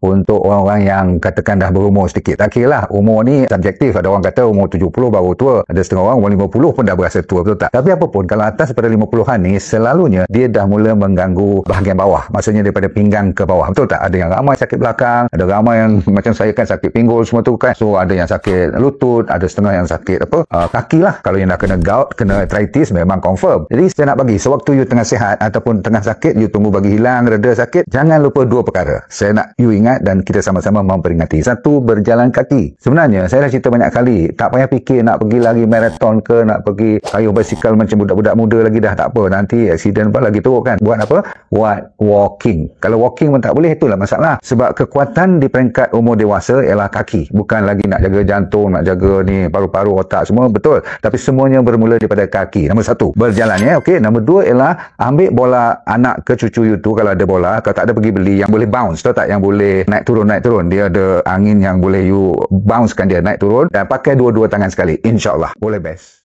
Untuk orang-orang yang katakan dah berumur sedikit, tak kira lah, umur ni subjektif. Ada orang kata umur 70 baru tua, ada setengah orang umur 50 pun dah berasa tua, betul tak? Tapi apapun, kalau atas daripada 50-an ni, selalunya dia dah mula mengganggu bahagian bawah, maksudnya daripada pinggang ke bawah, betul tak? Ada yang ramai sakit belakang, ada ramai yang macam saya kan sakit pinggul semua tu kan, so ada yang sakit lutut, ada setengah yang sakit kaki lah. Kalau yang dah kena gout, kena arthritis, memang confirm. Jadi saya nak bagi, sewaktu you tengah sihat ataupun tengah sakit, you tunggu bagi hilang reda sakit, jangan lupa dua perkara saya nak you ingat dan kita sama-sama memperingati. Satu, berjalan kaki. Sebenarnya saya dah cerita banyak kali, tak payah fikir nak pergi lari maraton ke, nak pergi kayuh basikal macam budak-budak muda lagi, dah tak apa, nanti aksiden pun lagi teruk kan. Buat apa? Buat walking. Kalau walking pun tak boleh, itulah masalah. Sebab kekuatan di peringkat umur dewasa ialah kaki, bukan lagi nak jaga jantung, nak jaga ni paru-paru, otak semua, betul, tapi semuanya bermula daripada kaki. Nombor satu, berjalan ya. Okey, nombor dua ialah ambil bola anak ke cucu you tu, kalau ada bola, kalau tak ada pergi beli yang boleh bounce, tahu tak, yang boleh naik turun, dia ada angin yang boleh you bouncekan dia naik turun, dan pakai dua-dua tangan sekali, insyaAllah boleh best.